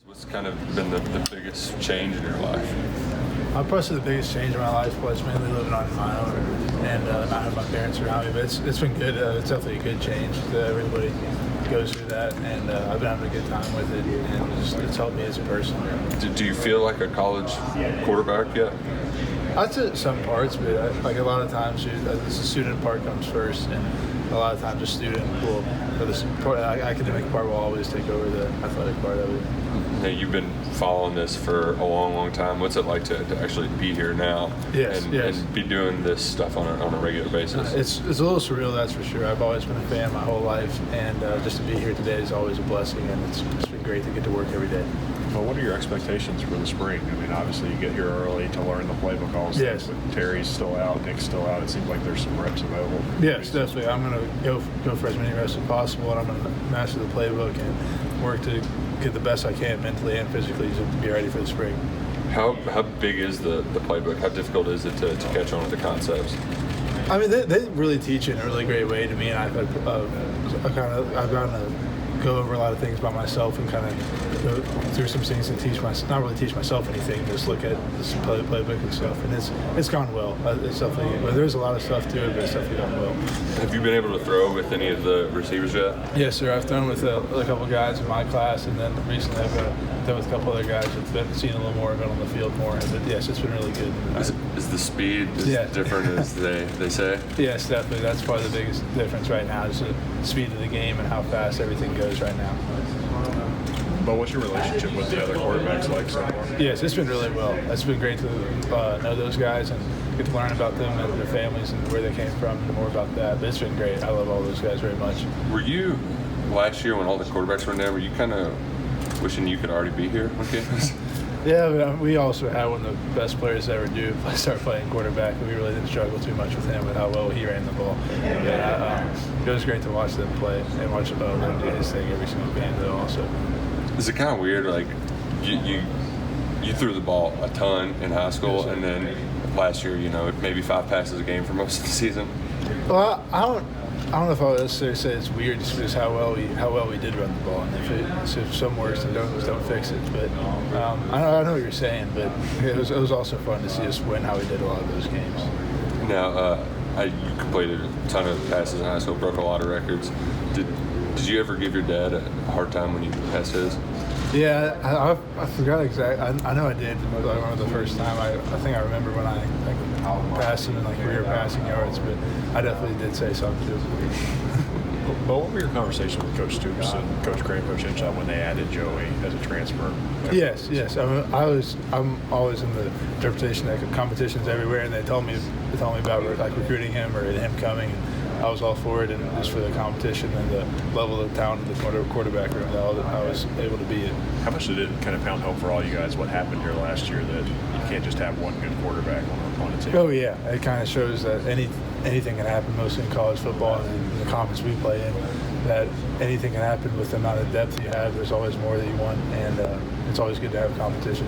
What's kind of been the biggest change in your life? I'd probably say the biggest change in my life was mainly living on my own and not having my parents around me. But it's been good. It's definitely a good change. Everybody goes through that, and I've been having a good time with it, and it's helped me as a person. Do you feel like a college quarterback yet? I'd say some parts, but like a lot of times, the student part comes first, and a lot of times the student will, or the academic part will always take over the athletic part of it. Now, you've been following this for a long time. What's it like to actually be here now and be doing this stuff on a regular basis? It's a little surreal, that's for sure. I've always been a fan my whole life, and just to be here today is always a blessing, and it's been great to get to work every day. Well, what are your expectations for the spring? I mean, obviously you get here early to learn the playbook also. Yes. But Terry's still out, Nick's still out. It seems like there's some reps available. Yes, definitely. I'm going to go for as many reps as possible, and I'm going to master the playbook and work to get the best I can mentally and physically to be ready for the spring. How big is the playbook? How difficult is it to catch on with the concepts? I mean, they really teach it in a really great way to me, and I've gotten to go over a lot of things by myself and kind of go through some things and not really teach myself anything, just look at this playbook and stuff, and it's gone well. It's definitely, well, there's a lot of stuff to it, but it's definitely gone well. Have you been able to throw with any of the receivers yet? Yes, sir. I've thrown with a couple guys in my class, and then recently I've done with a couple other guys that's seen a little more of it on the field more. But yes, it's been really good. Is the speed as different as they say? Yes, definitely. That's probably the biggest difference right now is the speed of the game and how fast everything goes right now. But what's your relationship with the other quarterbacks like so far? Yes, it's been really well. It's been great to know those guys and get to learn about them and their families and where they came from and more about that. But it's been great. I love all those guys very much. Were you, last year when all the quarterbacks were in there, were you kind of wishing you could already be here on campus? Yeah, but we also had one of the best players to ever start playing quarterback, and we really didn't struggle too much with him with how well he ran the ball. It was great to watch them play and watch him do his thing every single game, though, also. Is it kind of weird, like, you threw the ball a ton in high school, and then last year, maybe 5 passes a game for most of the season? Well, I don't know if I would necessarily say it's weird just because how well we did run the ball, and if some works, then don't fix it. But I know what you're saying, but it was also fun to see us win how we did a lot of those games. Now, you completed a ton of passes in high school, broke a lot of records. Did you ever give your dad a hard time when you passed his? Yeah, I forgot exactly. I know I did. I remember the first time. I think I remember when I passed him in career passing yards, but I definitely did say something to him. But what were your conversations with Coach Stoops and Coach Gray and Coach Henshaw when they added Joey as a transfer? Yes. I'm always in the interpretation that competition's everywhere, and they told me about recruiting him or him coming. I was all for it, and just for the competition and the level of talent of the quarterback room that I was able to be in. How much did it kind of pound home for all you guys what happened here last year that you can't just have one good quarterback on a team? Oh, yeah. It kind of shows that anything can happen, mostly in college football and in the conference we play in, that anything can happen with the amount of depth you have. There's always more that you want, and it's always good to have competition.